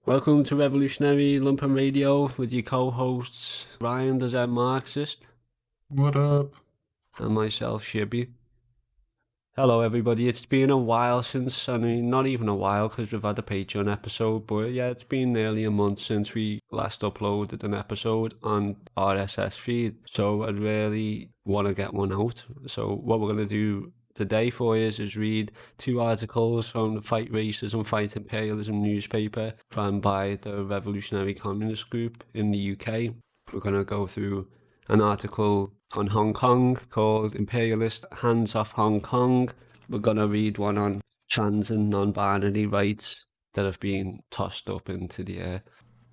Welcome to Revolutionary Lumpen Radio with your co-hosts Ryan, the Zen Marxist, What up? and myself, Shibby. Hello everybody, it's been a while since, not even a while because we've had a Patreon episode, but yeah, it's been nearly a month since we last uploaded an episode on RSS feed, so I'd really want to get one out. So what we're going to do today for you is read two articles from the Fight Racism, Fight Imperialism newspaper run by the Revolutionary Communist Group in the UK. We're going to go through an article on Hong Kong called Imperialist Hands Off Hong Kong. We're going to read one on trans and non-binary rights that have been tossed up into the air.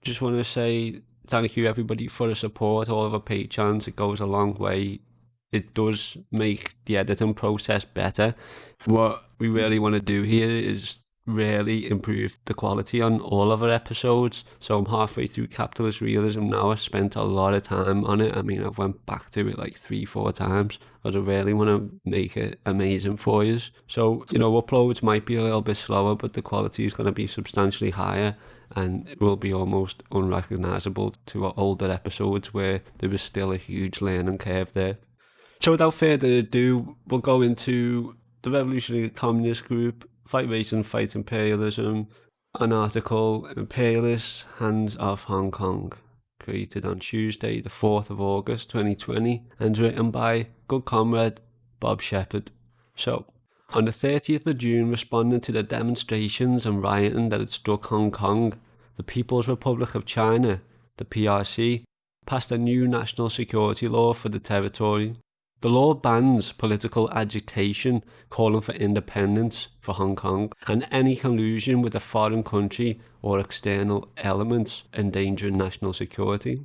Just want to say thank you everybody for the support, all of our patrons. It goes a long way. It does make the editing process better. What we really want to do here is really improve the quality on all of our episodes. So I'm halfway through Capitalist Realism now. I spent a lot of time on it. I went back to it like 3-4 times because I really want to make it amazing for you. So, uploads might be a little bit slower, but the quality is going to be substantially higher and it will be almost unrecognizable to our older episodes where there was still a huge learning curve there. So without further ado, we'll go into the Revolutionary Communist Group, Fight Racism, Fight Imperialism, an article, Imperialists, Hands Off Hong Kong, created on Tuesday, the 4th of August 2020, and written by good comrade Bob Shepherd. So, on the 30th of June, responding to the demonstrations and rioting that had struck Hong Kong, the People's Republic of China, the PRC, passed a new national security law for the territory. The law bans political agitation calling for independence for Hong Kong and any collusion with a foreign country or external elements endangering national security.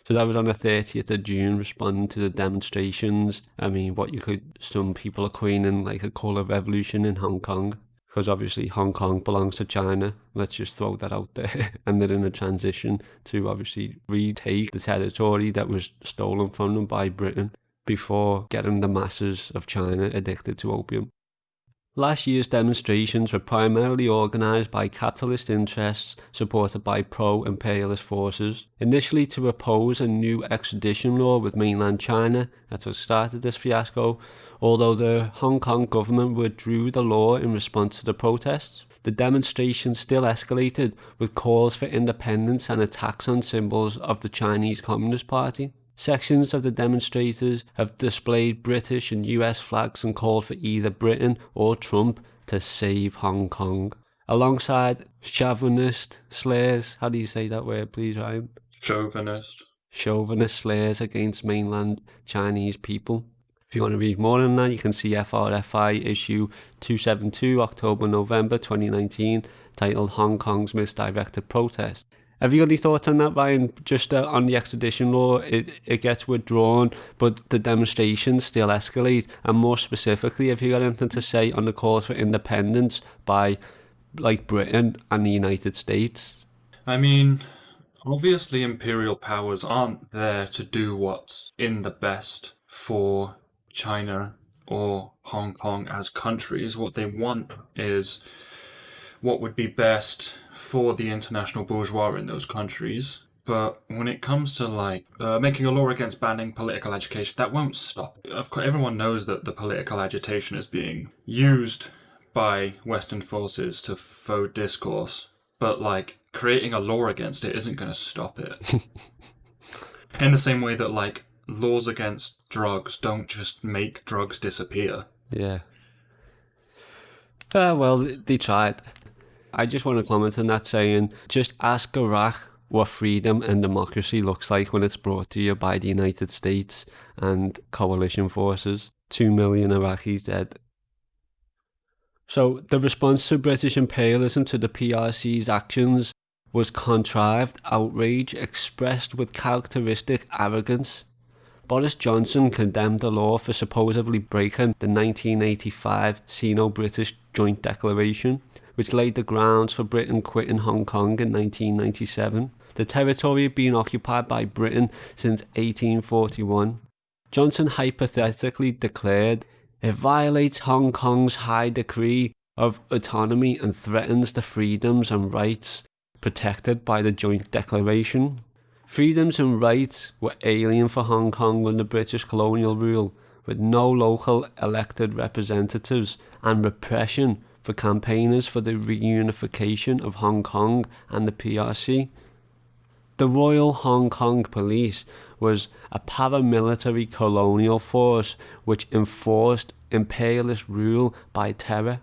So that was on the 30th of June, responding to the demonstrations. Some people are coining like a colour revolution in Hong Kong, because obviously Hong Kong belongs to China. Let's just throw that out there. And they're in a transition to obviously retake the territory that was stolen from them by Britain before getting the masses of China addicted to opium. Last year's demonstrations were primarily organised by capitalist interests supported by pro-imperialist forces, initially to oppose a new extradition law with mainland China. That's what started this fiasco, although the Hong Kong government withdrew the law in response to the protests. The demonstrations still escalated with calls for independence and attacks on symbols of the Chinese Communist Party. Sections of the demonstrators have displayed British and US flags and called for either Britain or Trump to save Hong Kong, alongside chauvinist slurs. How do you say that word, please, Ryan? Chauvinist. Chauvinist slurs against mainland Chinese people. If you want to read more on that, you can see FRFI issue 272, October-November 2019, titled Hong Kong's Misdirected Protest. Have you got any thoughts on that, Ryan? Just on the extradition law, it gets withdrawn, but the demonstrations still escalate. And more specifically, have you got anything to say on the calls for independence by, Britain and the United States? Obviously imperial powers aren't there to do what's in the best for China or Hong Kong as countries. What they want is what would be best for the international bourgeois in those countries. But when it comes to making a law against banning political agitation, that won't stop. Of course, everyone knows that the political agitation is being used by Western forces to faux discourse, but creating a law against it isn't going to stop it. In the same way that laws against drugs don't just make drugs disappear. Yeah. Well, they tried. I just want to comment on that, saying, just ask Iraq what freedom and democracy looks like when it's brought to you by the United States and coalition forces. 2 million Iraqis dead. So the response to British imperialism to the PRC's actions was contrived outrage expressed with characteristic arrogance. Boris Johnson condemned the law for supposedly breaking the 1985 Sino-British Joint Declaration, which laid the grounds for Britain quitting Hong Kong in 1997. The territory had been occupied by Britain since 1841. Johnson hypothetically declared, "It violates Hong Kong's high decree of autonomy and threatens the freedoms and rights protected by the Joint Declaration. Freedoms and rights were alien for Hong Kong under British colonial rule, with no local elected representatives and repression for campaigners for the reunification of Hong Kong and the PRC. The Royal Hong Kong Police was a paramilitary colonial force which enforced imperialist rule by terror.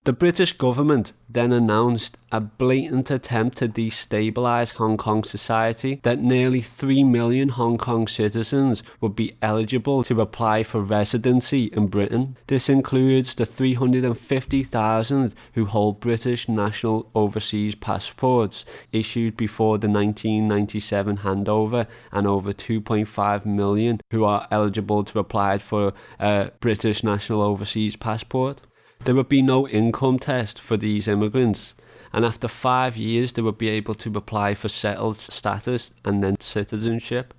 The British government then announced a blatant attempt to destabilise Hong Kong society, that nearly 3 million Hong Kong citizens would be eligible to apply for residency in Britain. This includes the 350,000 who hold British national overseas passports issued before the 1997 handover, and over 2.5 million who are eligible to apply for a British national overseas passport. There would be no income test for these immigrants, and after 5 years they would be able to apply for settled status and then citizenship.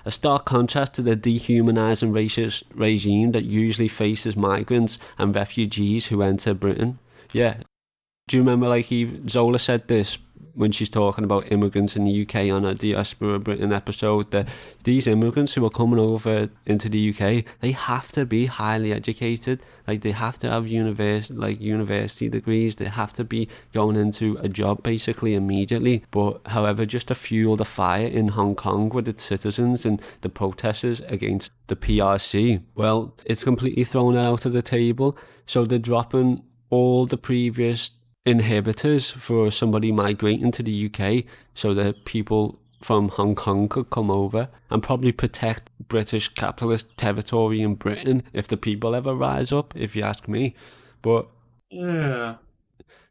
A stark contrast to the dehumanising racist regime that usually faces migrants and refugees who enter Britain. Yeah, do you remember Zola said this when she's talking about immigrants in the UK on a Diaspora Britain episode, that these immigrants who are coming over into the UK, they have to be highly educated. They have to have university degrees. They have to be going into a job basically immediately. But however, just to fuel the fire in Hong Kong with its citizens and the protesters against the PRC, well, it's completely thrown it out of the table. So they're dropping all the previous inhibitors for somebody migrating to the UK so that people from Hong Kong could come over and probably protect British capitalist territory in Britain if the people ever rise up, if you ask me. But yeah,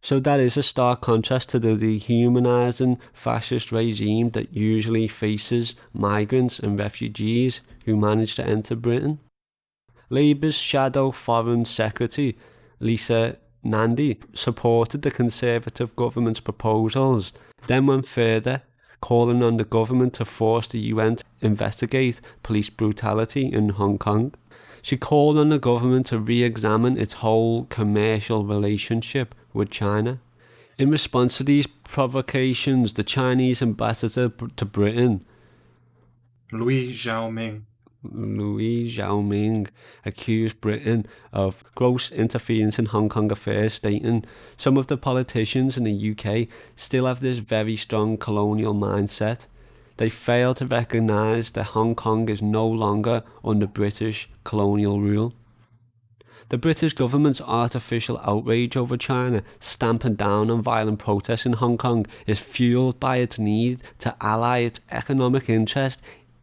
so that is a stark contrast to the dehumanising fascist regime that usually faces migrants and refugees who manage to enter Britain. Labour's shadow Foreign Secretary, Lisa Nandy, supported the Conservative government's proposals, then went further, calling on the government to force the UN to investigate police brutality in Hong Kong. She called on the government to re-examine its whole commercial relationship with China. In response to these provocations, the Chinese ambassador to Britain, Louis Xiaoming, accused Britain of gross interference in Hong Kong affairs, stating, "Some of the politicians in the UK still have this very strong colonial mindset. They fail to recognise that Hong Kong is no longer under British colonial rule." The British government's artificial outrage over China stamping down on violent protests in Hong Kong is fueled by its need to ally its economic interest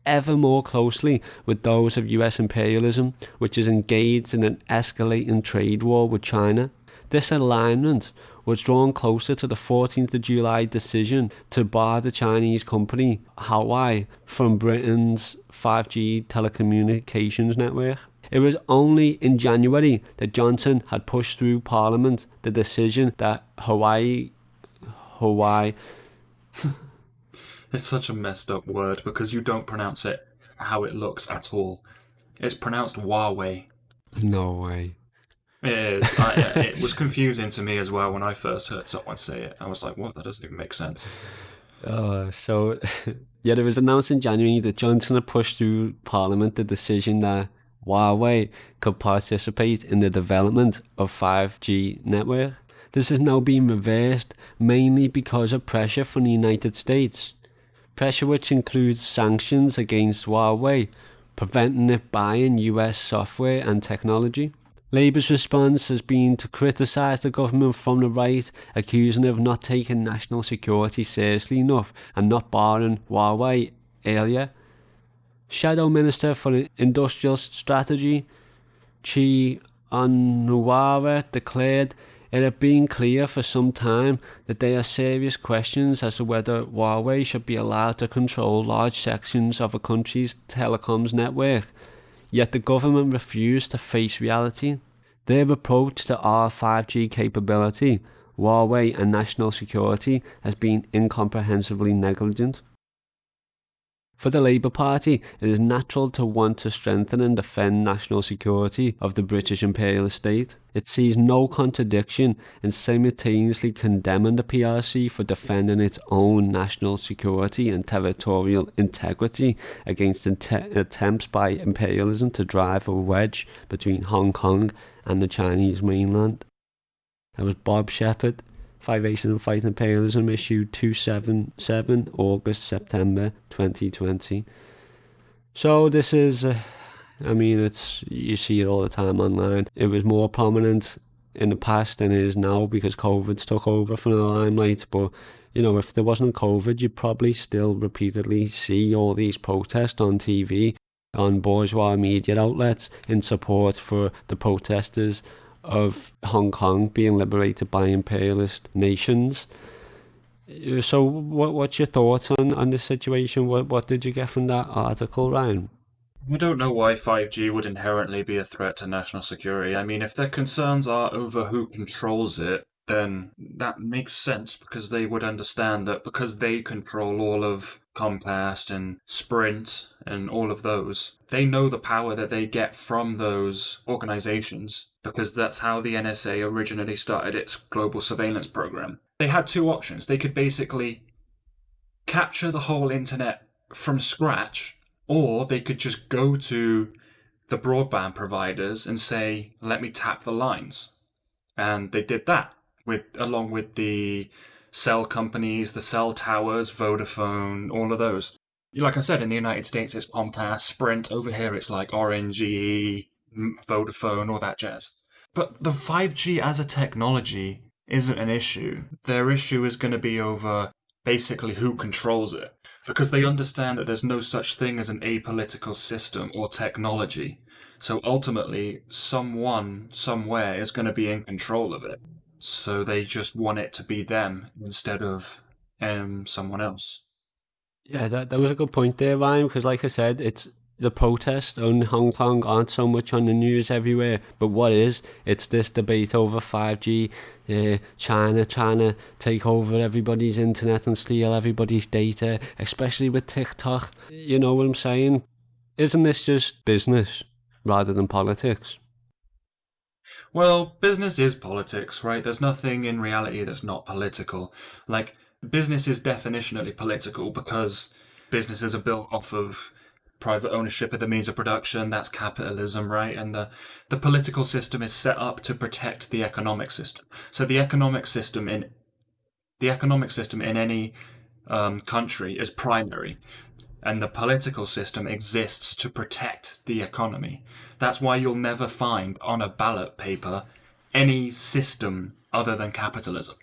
ever more closely with those of US imperialism, which is engaged in an escalating trade war with China. This alignment was drawn closer to the 14th of July decision to bar the Chinese company Huawei from Britain's 5G telecommunications network. It was only in January that Johnson had pushed through Parliament the decision that Huawei it's such a messed up word because you don't pronounce it how it looks at all. It's pronounced Huawei. No way. It is. It was confusing to me as well when I first heard someone say it. I was like, what? That doesn't even make sense. So it was announced in January that Johnson had pushed through Parliament the decision that Huawei could participate in the development of 5G network. This is now being reversed, mainly because of pressure from the United States. Pressure which includes sanctions against Huawei, preventing it buying US software and technology. Labour's response has been to criticise the government from the right, accusing it of not taking national security seriously enough and not barring Huawei earlier. Shadow Minister for Industrial Strategy, Chi Onwara, declared it had been clear for some time that there are serious questions as to whether Huawei should be allowed to control large sections of a country's telecoms network, yet the government refused to face reality. Their approach to our 5G capability, Huawei and national security has been incomprehensibly negligent. For the Labour Party, it is natural to want to strengthen and defend national security of the British imperial state. It sees no contradiction in simultaneously condemning the PRC for defending its own national security and territorial integrity against attempts by imperialism to drive a wedge between Hong Kong and the Chinese mainland. That was Bob Shepherd, Privation and Fight Imperialism, issued 277, August, September 2020. So this is, I mean, you see it all the time online. It was more prominent in the past than it is now because COVID's took over from the limelight. But, if there wasn't COVID, you'd probably still repeatedly see all these protests on TV, on bourgeois media outlets in support for the protesters of Hong Kong being liberated by imperialist nations. So, what's your thoughts on this situation? What did you get from that article, Ryan? I don't know why 5G would inherently be a threat to national security. I mean, if their concerns are over who controls it, then that makes sense because they would understand that because they control all of Comcast and Sprint and all of those, they know the power that they get from those organizations because that's how the NSA originally started its global surveillance program. They had two options. They could basically capture the whole internet from scratch, or they could just go to the broadband providers and say, let me tap the lines. And they did that along with the cell companies, the cell towers, Vodafone, all of those. Like I said, in the United States, it's Comcast, Sprint. Over here, it's like Orange, GE, Vodafone, all that jazz. But the 5G as a technology isn't an issue. Their issue is going to be over basically who controls it. Because they understand that there's no such thing as an apolitical system or technology. So ultimately, someone, somewhere, is going to be in control of it. So they just want it to be them instead of someone else. Yeah, that was a good point there, Ryan, because like I said, it's the protests on Hong Kong aren't so much on the news everywhere, but it's this debate over 5G, China trying to take over everybody's internet and steal everybody's data, especially with TikTok. You know what I'm saying? Isn't this just business rather than politics? Well, business is politics, right? There's nothing in reality that's not political. Like, business is definitionally political because businesses are built off of private ownership of the means of production. That's capitalism, right? And the political system is set up to protect the economic system. So the economic system in any country is primary, and the political system exists to protect the economy. That's why you'll never find on a ballot paper any system other than capitalism,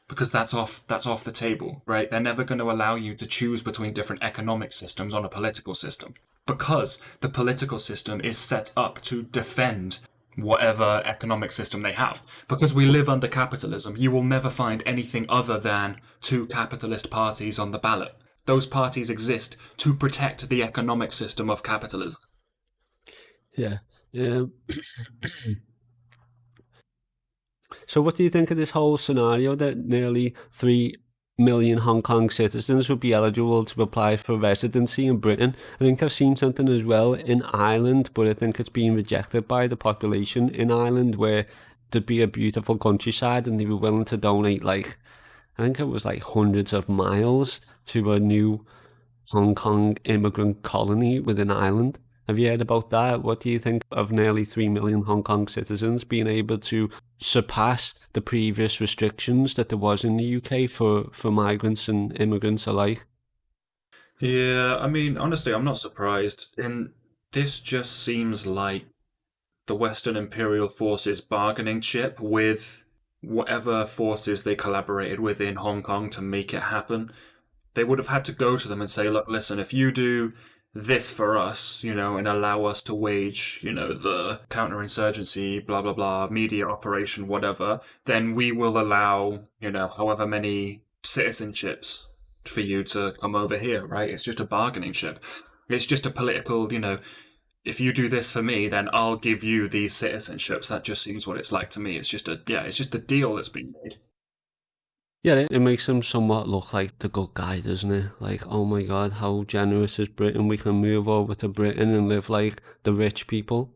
because that's off the table, right? They're never going to allow you to choose between different economic systems on a political system because the political system is set up to defend whatever economic system they have. Because we live under capitalism, you will never find anything other than two capitalist parties on the ballot. Those parties exist to protect the economic system of capitalism. Yeah. Yeah. So, what do you think of this whole scenario that nearly 3 million Hong Kong citizens would be eligible to apply for residency in Britain? I think I've seen something as well in Ireland, but I think it's being rejected by the population in Ireland where there'd be a beautiful countryside and they were willing to donate, like, I think it was like hundreds of miles to a new Hong Kong immigrant colony within Ireland. Have you heard about that? What do you think of nearly 3 million Hong Kong citizens being able to surpass the previous restrictions that there was in the UK for migrants and immigrants alike? Yeah, I mean, honestly, I'm not surprised. And this just seems like the Western imperial forces bargaining chip with whatever forces they collaborated with in Hong Kong to make it happen. They would have had to go to them and say, look, listen, if you do this for us, and allow us to wage, the counterinsurgency, blah, blah, blah, media operation, whatever, then we will allow, however many citizenships for you to come over here, right? It's just a bargaining chip. It's just a political, if you do this for me, then I'll give you these citizenships. That just seems what it's like to me. It's just a deal that's been made. Yeah, it makes them somewhat look like the good guy, doesn't it? Like, oh my God, how generous is Britain? We can move over to Britain and live like the rich people.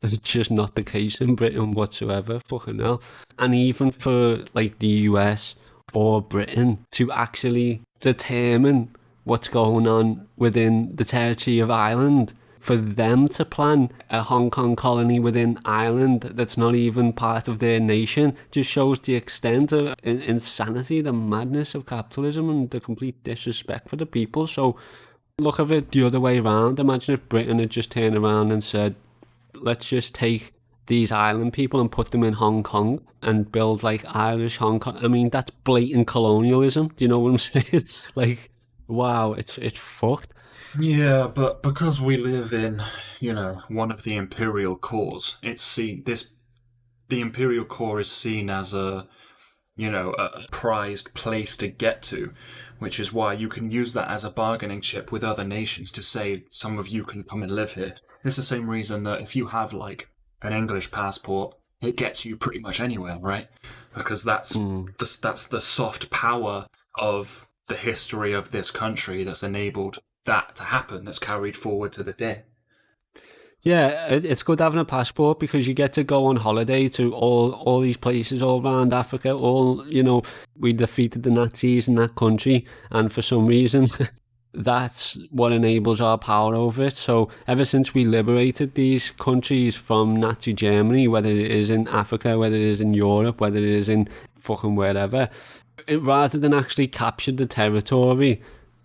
That's just not the case in Britain whatsoever. Fucking hell. And even for like the US or Britain to actually determine what's going on within the territory of Ireland, for them to plan a Hong Kong colony within Ireland that's not even part of their nation, just shows the extent of insanity, the madness of capitalism, and the complete disrespect for the people. So look at it the other way around. Imagine if Britain had just turned around and said, let's just take these island people and put them in Hong Kong and build like Irish Hong Kong. I mean, that's blatant colonialism. Do you know what I'm saying? Like, wow, it's fucked. Yeah, but because we live in, one of the imperial cores, it's seen this the imperial core is seen as a prized place to get to, which is why you can use that as a bargaining chip with other nations to say some of you can come and live here. It's the same reason that if you have like an English passport, it gets you pretty much anywhere, right? Because Mm. that's the soft power of the history of this country that's enabled that to happen, that's carried forward to the day. Yeah, it's good having a passport because you get to go on holiday to all these places all around Africa. We defeated the Nazis in that country, and for some reason, that's what enables our power over it. So ever since we liberated these countries from Nazi Germany, whether it is in Africa, whether it is in Europe, whether it is in fucking wherever, rather than actually capture the territory,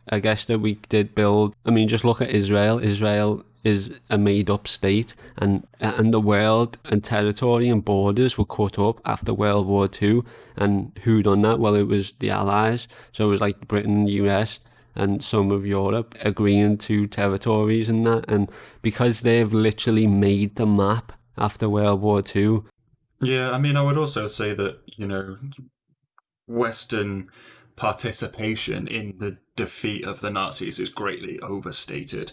I guess that we did build. I mean, just look at Israel. Israel is a made-up state, and the world and territory and borders were cut up after World War Two. And who done that? Well, it was the Allies. So it was like Britain, US, and some of Europe agreeing to territories and that. And because they've literally made the map after World War Two. Yeah, I mean, I would also say that, Western participation in the defeat of the Nazis is greatly overstated.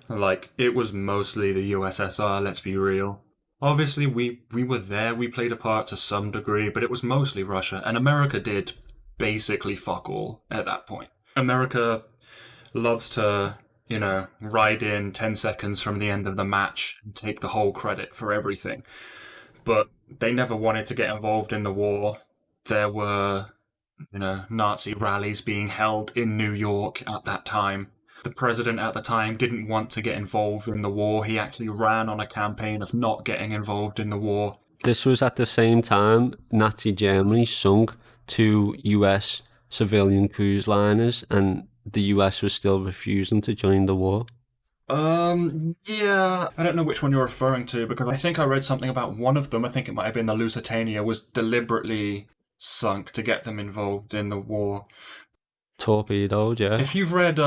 Like, it was mostly the USSR, let's be real. Obviously, we were there, we played a part to some degree, but it was mostly Russia, and America did basically fuck all at that point. America loves to, ride in 10 seconds from the end of the match and take the whole credit for everything. But they never wanted to get involved in the war. There were, Nazi rallies being held in New York at that time. The president at the time didn't want to get involved in the war. He actually ran on a campaign of not getting involved in the war. This was at the same time Nazi Germany sunk two US civilian cruise liners, and the US was still refusing to join the war. Yeah. I don't know which one you're referring to because I think I read something about one of them. I think it might have been the Lusitania was deliberately sunk to get them involved in the war. Torpedoed, yeah. If you've read,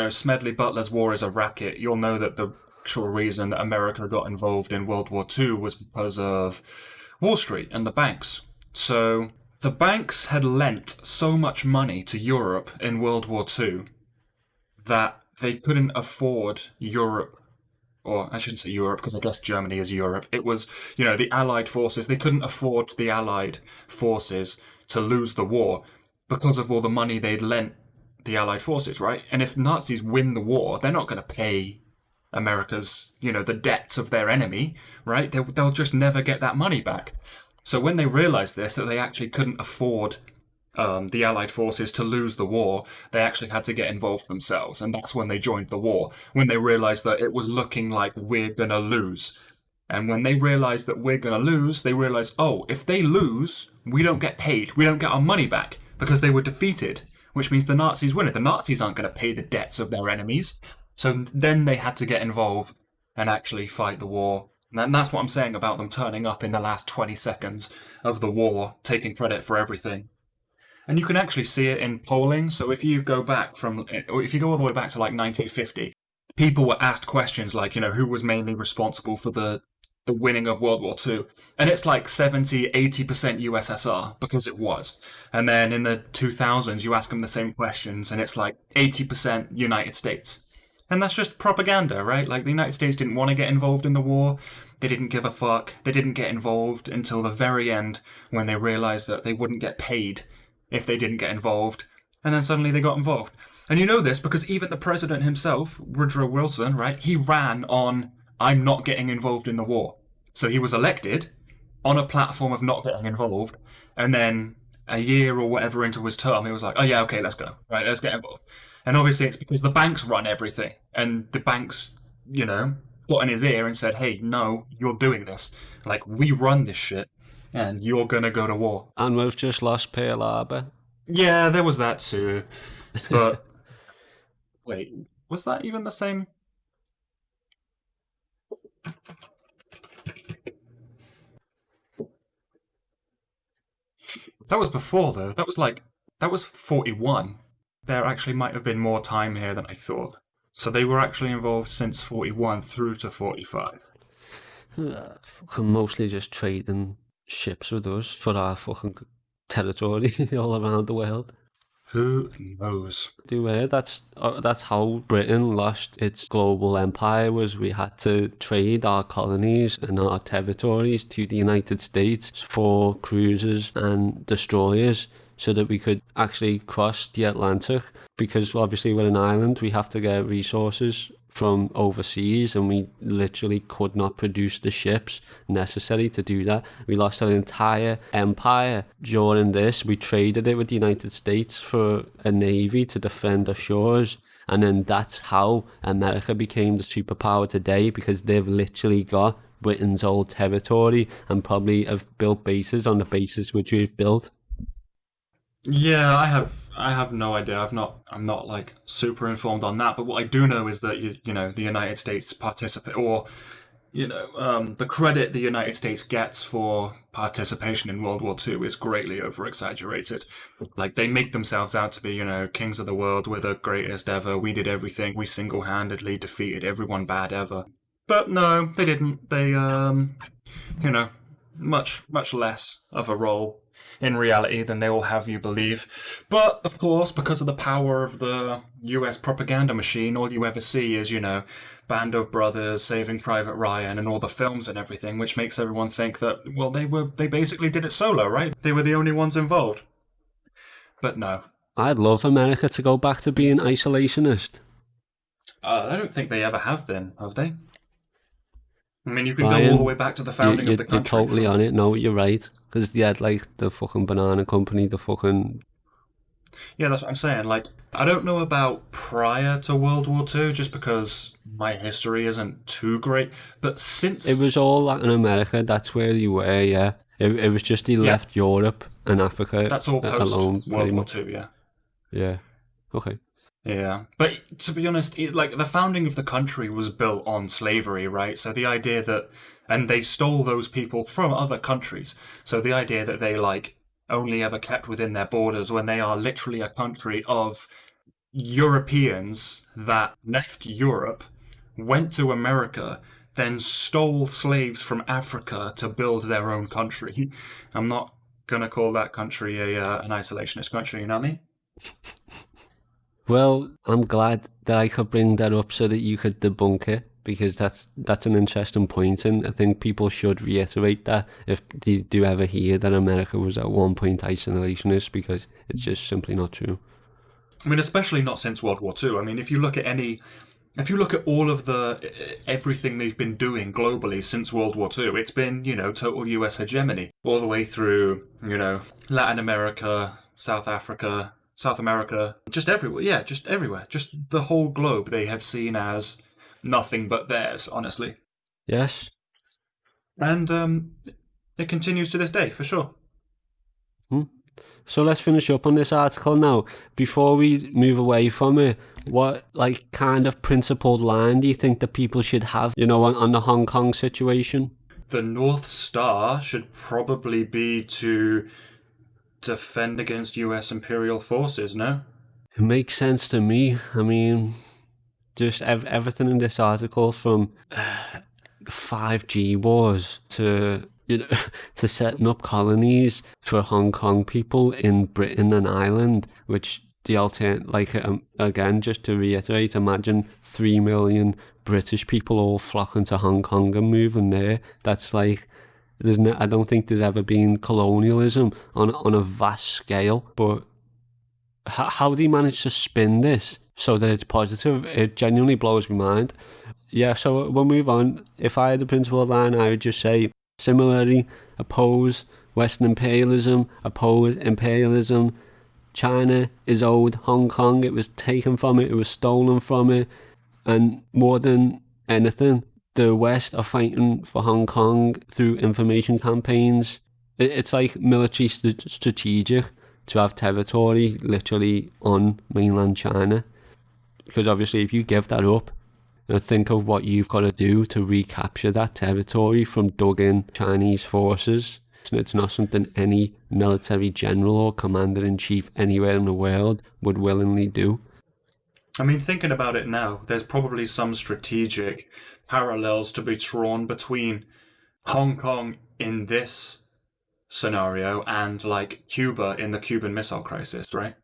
Smedley Butler's War is a Racket, you'll know that the actual reason that America got involved in World War II was because of Wall Street and the banks. So the banks had lent so much money to Europe in World War II that they couldn't afford Europe, or I shouldn't say Europe because I guess Germany is Europe. It was, the Allied forces. They couldn't afford the Allied forces to lose the war because of all the money they'd lent the Allied forces, right? And if Nazis win the war, they're not going to pay America's, the debts of their enemy, right? They'll just never get that money back. So when they realized this, that they actually couldn't afford the Allied forces to lose the war, they actually had to get involved themselves. And that's when they joined the war, when they realized that it was looking like we're going to lose. And when they realized that we're going to lose, they realized, oh, if they lose, we don't get paid. We don't get our money back because they were defeated, which means the Nazis win it. The Nazis aren't going to pay the debts of their enemies. So then they had to get involved and actually fight the war. And that's what I'm saying about them turning up in the last 20 seconds of the war, taking credit for everything. And you can actually see it in polling. So if you go back if you go all the way back to like 1950, people were asked questions like, who was mainly responsible for the winning of World War II. And it's like 70, 80% USSR because it was. And then in the 2000s, you ask them the same questions and it's like 80% United States. And that's just propaganda, right? Like the United States didn't want to get involved in the war. They didn't give a fuck. They didn't get involved until the very end when they realized that they wouldn't get paid if they didn't get involved. And then suddenly they got involved. And you know this because even the president himself, Woodrow Wilson, right, he ran on, I'm not getting involved in the war. So he was elected on a platform of not getting involved. And then a year or whatever into his term, he was like, oh yeah, okay, let's go. Right, let's get involved. And obviously it's because the banks run everything. And the banks, got in his ear and said, hey, no, you're doing this. Like, we run this shit and you're going to go to war. And we've just lost Pearl Harbor. Yeah, there was that too. But wait, was that even the same? That was before, though. That was 41. There actually might have been more time here than I thought. So they were actually involved since 41 through to 45. Fucking mostly just trading ships with us for our fucking territory all around the world. Who knows? That's how Britain lost its global empire. Was we had to trade our colonies and our territories to the United States for cruisers and destroyers, so that we could actually cross the Atlantic. Because obviously we're an island, we have to get resources from overseas, and we literally could not produce the ships necessary to do that. We lost our entire empire during this. We traded it with the United States for a navy to defend our shores, and then that's how America became the superpower today, because they've literally got Britain's old territory and probably have built bases on the bases which we've built. Yeah, I have no idea. I'm not like super informed on that, but what I do know is that the United States participate, or the credit the United States gets for participation in World War II is greatly over exaggerated. Like they make themselves out to be, kings of the world, we're the greatest ever, we did everything, we single-handedly defeated everyone bad ever. But no, they didn't. They you know, much less of a role in reality than they will have you believe. But of course, because of the power of the US propaganda machine, all you ever see is, Band of Brothers, Saving Private Ryan, and all the films and everything, which makes everyone think that, well, they basically did it solo, right? They were the only ones involved. But no. I'd love America to go back to being isolationist. I don't think they ever have been, have they? I mean, you can go all the Ryan, way back to the founding of the you're country. totally on it. No, you're right. Because they had like the fucking banana company, the fucking. Yeah, that's what I'm saying. Like, I don't know about prior to World War II, just because my history isn't too great. But It since, was all Latin America. That's where they were. Yeah, it was just they yeah, left Europe and Africa that's all post alone, World pretty War much. II. Yeah, Yeah. Okay. yeah. But to be honest, like the founding of the country was built on slavery, right? So the idea that, and they stole those people from other countries. So the idea that they like only ever kept within their borders when they are literally a country of Europeans that left Europe, went to America, then stole slaves from Africa to build their own country. I'm not gonna call that country an isolationist country. You know what I mean? Well, I'm glad that I could bring that up so that you could debunk it, because that's an interesting point, and I think people should reiterate that if they do ever hear that America was at one point isolationist, because it's just simply not true. I mean, especially not since World War II. I mean, if you look at all of the everything they've been doing globally since World War II, it's been total US hegemony all the way through Latin America, South Africa, South America, just everywhere. Yeah, just everywhere. Just the whole globe they have seen as nothing but theirs, honestly. Yes. And it continues to this day, for sure. Hmm? So let's finish up on this article now. Before we move away from it, what like kind of principled line do you think that people should have, on the Hong Kong situation? The North Star should probably be to defend against US Imperial forces, no? It makes sense to me. I mean, just everything in this article, from 5G wars to to setting up colonies for Hong Kong people in Britain and Ireland, which the again, just to reiterate, imagine 3 million British people all flocking to Hong Kong and moving there. That's like, I don't think there's ever been colonialism on a vast scale. But how do you manage to spin this so that it's positive? It genuinely blows my mind. Yeah, so we'll move on. If I had a principal line, I would just say, similarly, oppose Western imperialism, oppose imperialism. China is owed Hong Kong. It was taken from it, it was stolen from it. And more than anything, the West are fighting for Hong Kong through information campaigns. It's like military strategic to have territory literally on mainland China. Because obviously, if you give that up, think of what you've got to do to recapture that territory from dug in Chinese forces. It's not something any military general or commander in chief anywhere in the world would willingly do. I mean, thinking about it now, there's probably some strategic parallels to be drawn between Hong Kong in this scenario and like Cuba in the Cuban Missile Crisis, right?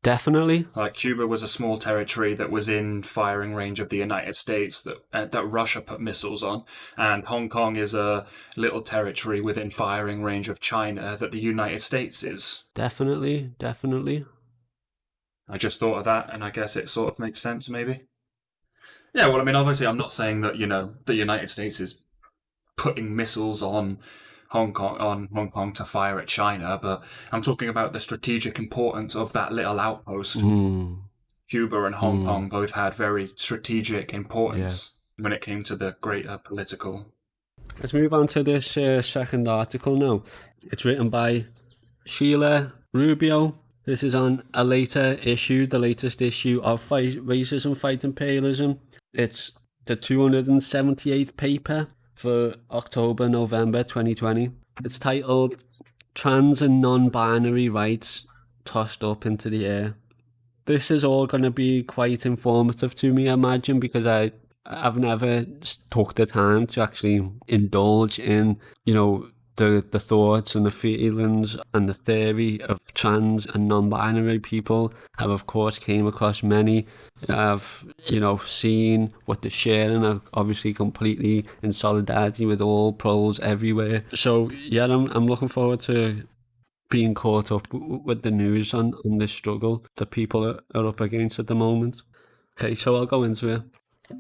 Definitely. Like Cuba was a small territory that was in firing range of the United States that Russia put missiles on, and Hong Kong is a little territory within firing range of China that the United States is. Definitely. Definitely. I just thought of that, and I guess it sort of makes sense, maybe. Yeah, well, I mean, obviously, I'm not saying that the United States is putting missiles on Hong Kong to fire at China, but I'm talking about the strategic importance of that little outpost. Mm, Cuba and Hong Kong both had very strategic yeah. importance when it came to the greater political. Let's move on to this second article now. It's written by Sheila Rubio. This is on a later issue, the latest issue of Racism, Fight Imperialism. It's the 278th paper for October, November 2020. It's titled Trans and Non-Binary Rights Tossed Up into the Air. This is all going to be quite informative to me, I imagine, because I've never took the time to actually indulge in, the thoughts and the feelings and the theory of trans and non-binary people. I've of course came across many. I've seen what they're sharing. I'm obviously completely in solidarity with all pros everywhere. So yeah, I'm looking forward to being caught up with the news on this struggle that people are up against at the moment. Okay, so I'll go into it.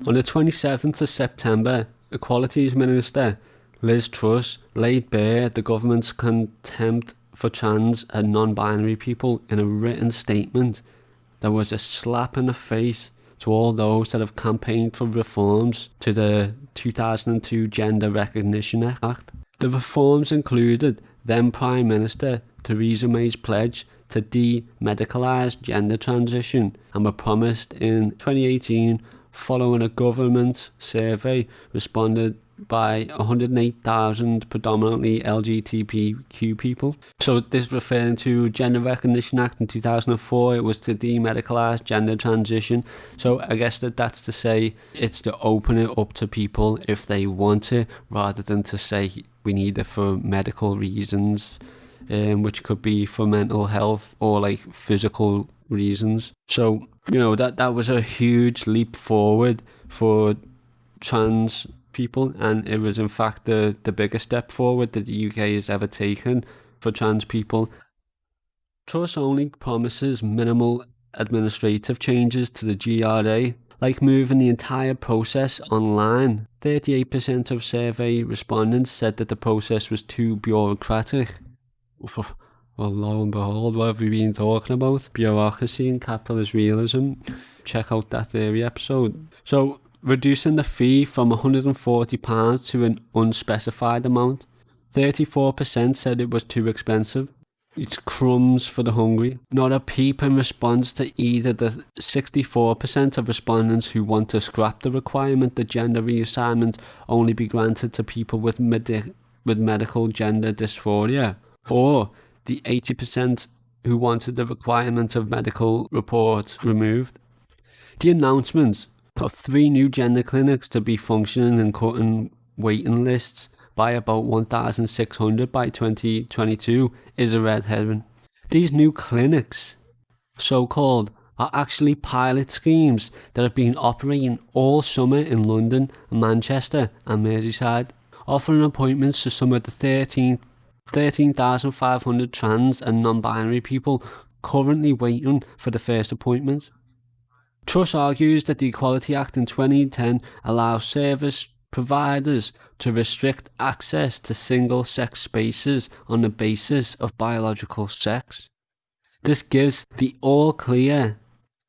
On the 27th of September, Equalities Minister Liz Truss laid bare the government's contempt for trans and non-binary people in a written statement that was a slap in the face to all those that have campaigned for reforms to the 2002 Gender Recognition Act. The reforms included then Prime Minister Theresa May's pledge to de-medicalise gender transition and were promised in 2018 following a government survey responded by 108,000 predominantly LGBTQ people. So this referring to Gender Recognition Act in 2004, it was to demedicalise gender transition. So I guess that's to say it's to open it up to people if they want it, rather than to say we need it for medical reasons, which could be for mental health or like physical reasons. So that was a huge leap forward for trans people, and it was in fact the biggest step forward that the UK has ever taken for trans people. Truss only promises minimal administrative changes to the GRA, like moving the entire process online. 38% of survey respondents said that the process was too bureaucratic. Well, lo and behold, what have we been talking about? Bureaucracy and capitalist realism. Check out that theory episode. So, reducing the fee from £140 to an unspecified amount. 34% said it was too expensive. It's crumbs for the hungry. Not a peep in response to either the 64% of respondents who want to scrap the requirement that gender reassignment only be granted to people with medical gender dysphoria, or the 80% who wanted the requirement of medical reports removed. The announcement of 3 new gender clinics to be functioning and cutting waiting lists by about 1,600 by 2022 is a red herring. These new clinics so-called, are actually pilot schemes that have been operating all summer in London, Manchester and Merseyside, offering appointments to some of the 13,500 trans and non-binary people currently waiting for the first appointment. Truss argues that the Equality Act in 2010 allows service providers to restrict access to single-sex spaces on the basis of biological sex. This gives the all clear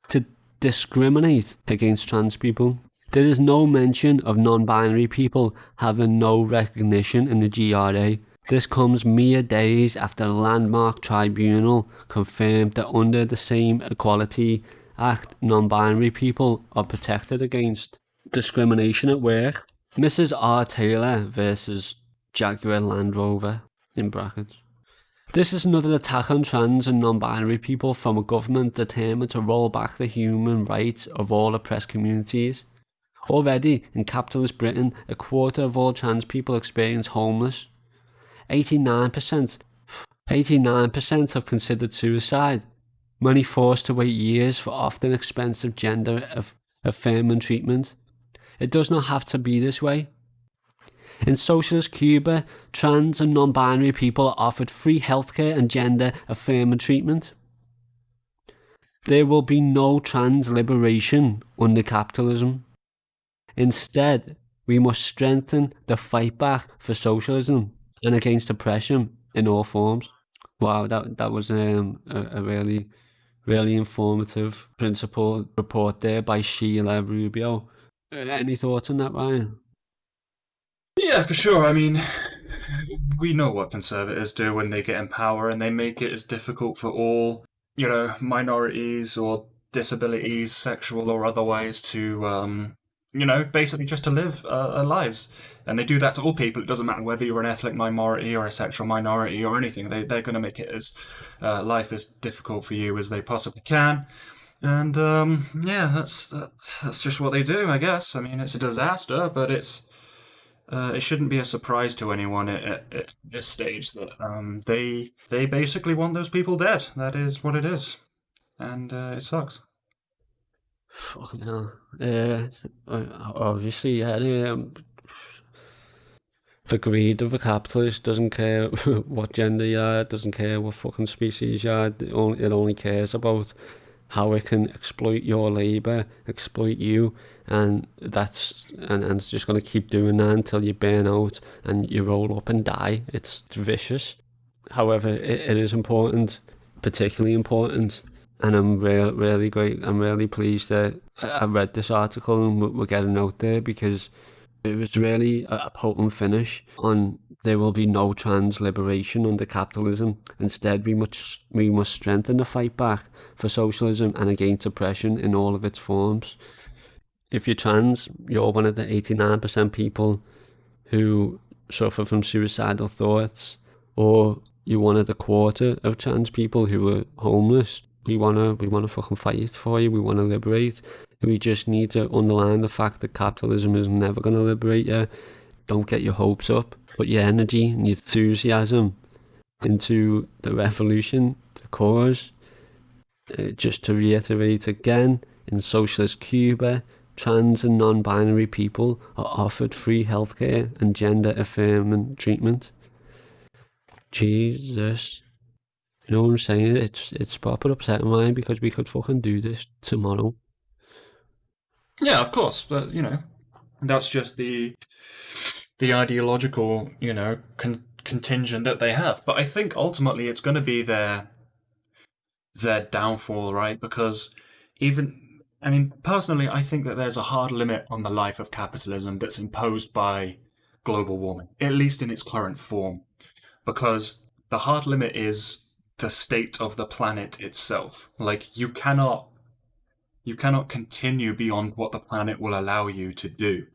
to discriminate against trans people. There is no mention of non-binary people having no recognition in the GRA. This comes mere days after the landmark tribunal confirmed that under the same Equality Act, non-binary people are protected against discrimination at work. Mrs. R. Taylor versus Jaguar Land Rover, in brackets. This is another attack on trans and non-binary people from a government determined to roll back the human rights of all oppressed communities. Already, in capitalist Britain, a quarter of all trans people experience homeless. 89% have considered suicide. Many forced to wait years for often expensive gender affirming treatment. It does not have to be this way. In socialist Cuba, trans and non-binary people are offered free healthcare and gender affirming treatment. There will be no trans liberation under capitalism. Instead, we must strengthen the fight back for socialism and against oppression in all forms. Wow, that was a really informative principal report there by Sheila Rubio. Any thoughts on that, Ryan? Yeah, for sure. I mean, we know what conservatives do when they get in power and they make it as difficult for all, minorities or disabilities, sexual or otherwise, to, basically just to live lives. And they do that to all people. It doesn't matter whether you're an ethnic minority or a sexual minority or anything. They're going to make it as life as difficult for you as they possibly can. And yeah, that's just what they do, I guess. I mean, it's a disaster, but it shouldn't be a surprise to anyone at this stage that they basically want those people dead. That is what it is, and it sucks. Fucking hell. Obviously, yeah. The greed of a capitalist doesn't care what gender you are, doesn't care what fucking species you are. It only cares about how it can exploit your labour, exploit you, and it's just going to keep doing that until you burn out and you roll up and die. It's vicious. However, it is important, particularly important, and I'm really great. I'm really pleased that I read this article and we're getting out there because it was really a potent finish on there will be no trans liberation under capitalism. Instead, we must strengthen the fight back for socialism and against oppression in all of its forms. If you're trans, you're one of the 89% people who suffer from suicidal thoughts, or you're one of the quarter of trans people who are homeless. We wanna fucking fight for you. We wanna liberate. We just need to underline the fact that capitalism is never gonna liberate you. Don't get your hopes up. Put your energy and your enthusiasm into the revolution, the cause. Just to reiterate again, in socialist Cuba, trans and non-binary people are offered free healthcare and gender affirming treatment. Jesus. You know what I'm saying? It's proper upsetting, mine, because we could fucking do this tomorrow. Yeah, of course, but that's just the ideological contingent that they have. But I think ultimately it's going to be their downfall, right? Because even, I mean, personally, I think that there's a hard limit on the life of capitalism that's imposed by global warming, at least in its current form. Because the hard limit is the state of the planet itself. Like you cannot continue beyond what the planet will allow you to do.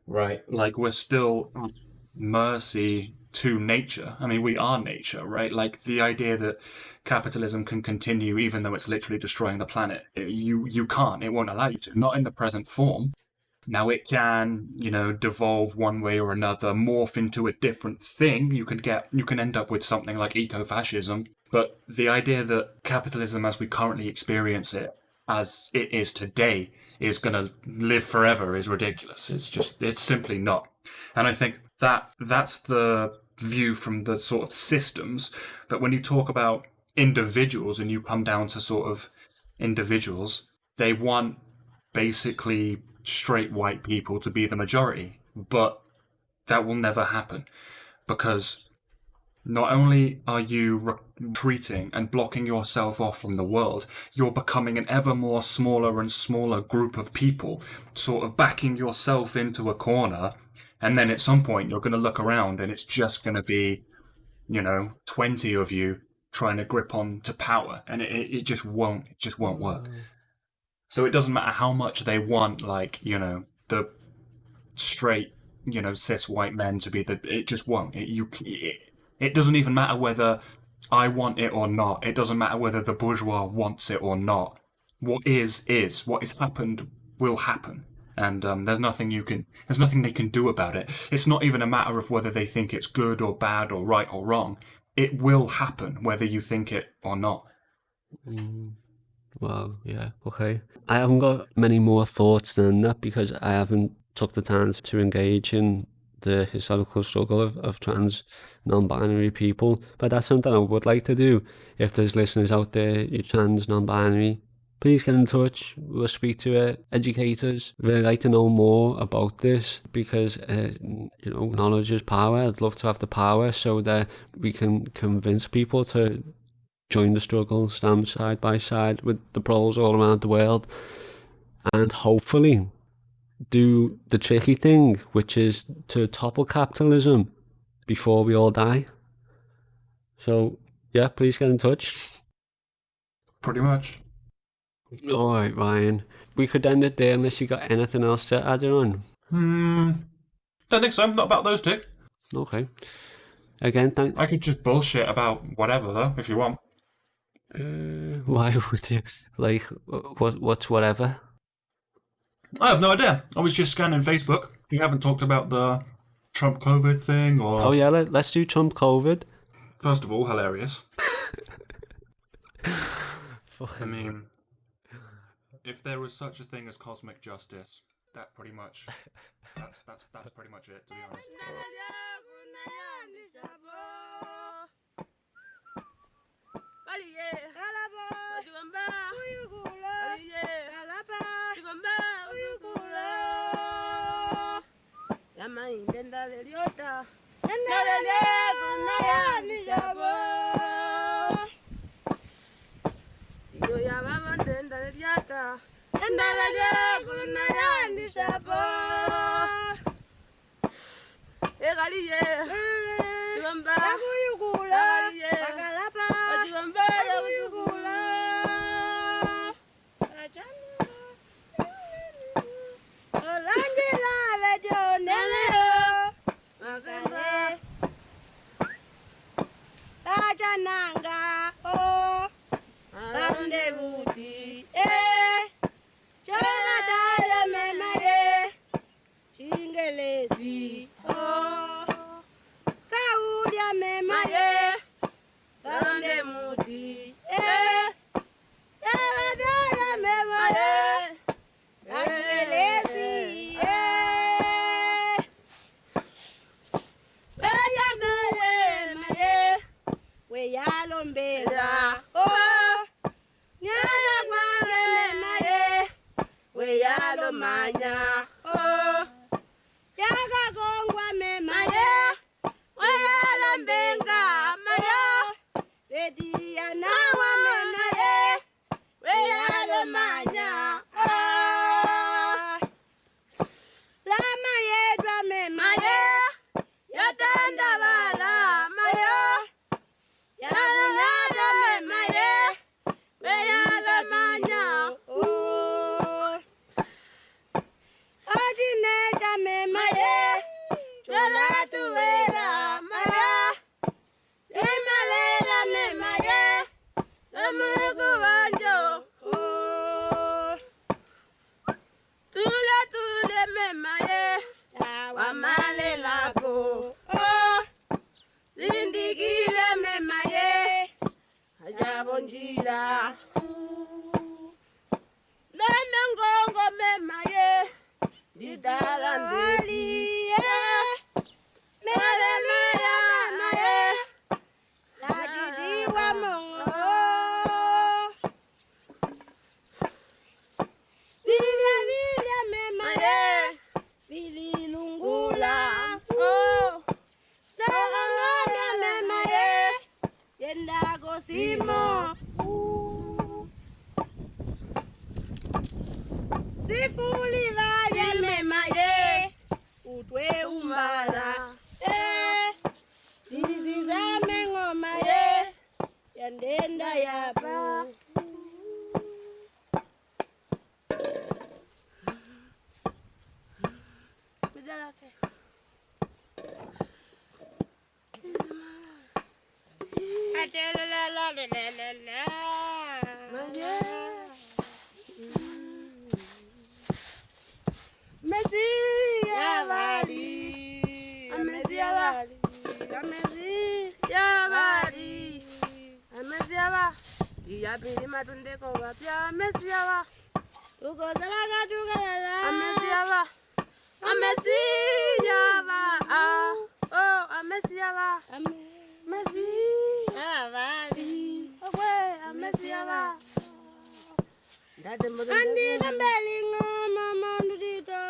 Right. Like we're still at mercy to nature. I mean, we are nature, right? Like the idea that capitalism can continue even though it's literally destroying the planet. You can't. It won't allow you to. Not in the present form. Now it can, devolve one way or another, morph into a different thing. You can end up with something like eco-fascism. But the idea that capitalism as we currently experience it, as it is today, is going to live forever is ridiculous. It's simply not. And I think that's the view from the sort of systems. But when you talk about individuals and you come down to sort of individuals, they want basically straight white people to be the majority. But that will never happen because not only are you retreating and blocking yourself off from the world, you're becoming an ever more smaller and smaller group of people, sort of backing yourself into a corner. And then at some point, you're going to look around and it's just going to be, 20 of you trying to grip on to power. And it just won't work. Wow. So it doesn't matter how much they want, like, the straight, cis white men to be it just won't. It doesn't even matter whether I want it or not. It doesn't matter whether the bourgeois wants it or not. What is. What has happened will happen. And there's nothing they can do about it. It's not even a matter of whether they think it's good or bad or right or wrong. It will happen whether you think it or not. Mm. Wow, yeah, okay. I haven't got many more thoughts than that because I haven't took the time to engage in the historical struggle of trans non-binary people. But that's something I would like to do. If there's listeners out there, you're trans, non-binary, please get in touch. We'll speak to educators. Really like to know more about this because, knowledge is power. I'd love to have the power so that we can convince people to join the struggle, stand side by side with the pros all around the world, and hopefully do the tricky thing, which is to topple capitalism before we all die. So, yeah, please get in touch. Pretty much. All right, Ryan. We could end it there unless you got anything else to add on. Don't think so. Not about those two. Okay. Again, thank. I could just bullshit about whatever though, if you want. Why would you like what's whatever? I have no idea. I was just scanning Facebook. You haven't talked about the Trump COVID thing, Oh or yeah, let's do Trump COVID. first of all, hilarious. I Fucking mean, if there was such a thing as cosmic justice, that pretty much that's pretty much it, to be honest. mema ye wamalela-po oh zindikile mema ye ajabonjila nanongongo mema ye didalandeli mema ye lajidiwa mongo Vilya mema ye vililungula oh Nalangana mema ye yenda gosimo Sifuli valya mema ye utwe umbala Izizame ngoma ye yandenda yapa Yapili matundeko wapya amesiawa ukozalaga tugalala amesiawa oh amesiawa amesiawa andi tambeli ngoma mandudito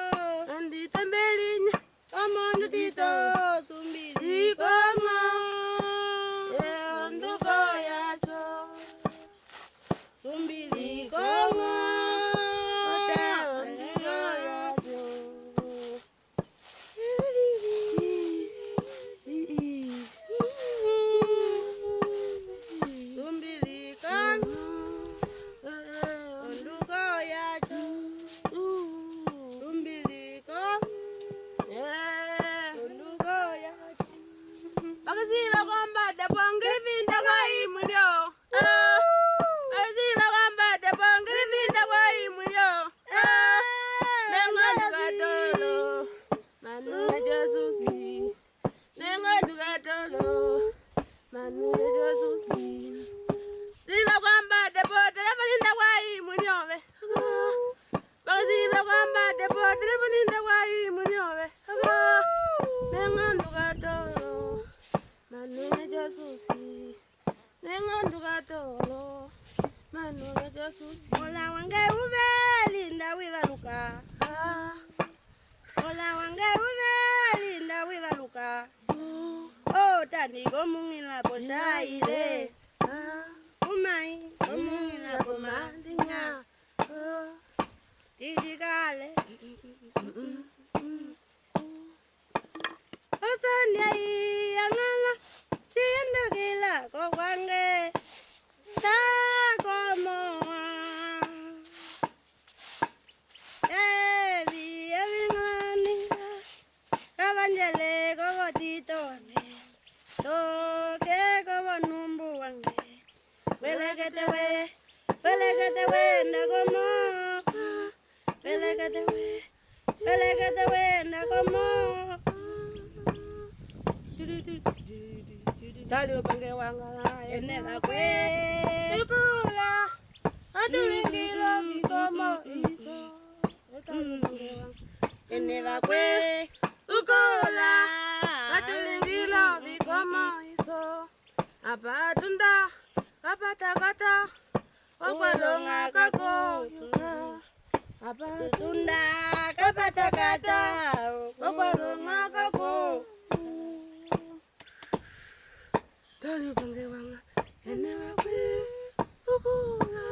andi tambeli ngoma sumbili koma nduko yacho Sumbili kongo nduko yacho Sumbili kongo nduko yacho Sumbili kongo nduko yacho Bakasiba kwamba dabongili vinda kwa imulyo Bakasiba kwamba dabongili vinda kwa imulyo Nengo dukatolo Manu Jesusi Nengo dukatolo Manu Jesusi Siba kwamba dabongili vinda kwa imulyo Bakasiba kwamba dabongili vinda kwa imulyo Nengo dukatolo Manu Jesusi Nengo dukatolo Manu Jesusi Ola wange uvelinda wivaluka Ola wange uvelinda wivaluka Oh tani gomungila poshaire Umai gomungila pomandinga Tijikale Osanya iyangala Tiyendukila kokwange Takomoa Evi ngani Kavanjele kokotito wange Toke kovanumbu wange Welekete we ndakomoa Welekete we ndakomoa Tali upange wanga eneva kwe Ukula Atulingilo mikomo iso Eneva kwe Ukula Atulingilo mikomo iso Apatunda Apatakata Wakwalonga kakoyuka Apatunda Kapatakata Wakwalonga kakoyuka Tali upange wanga eneva kwe Ukula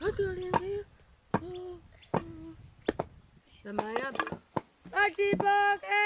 Atulingilo Damaya Ajiboke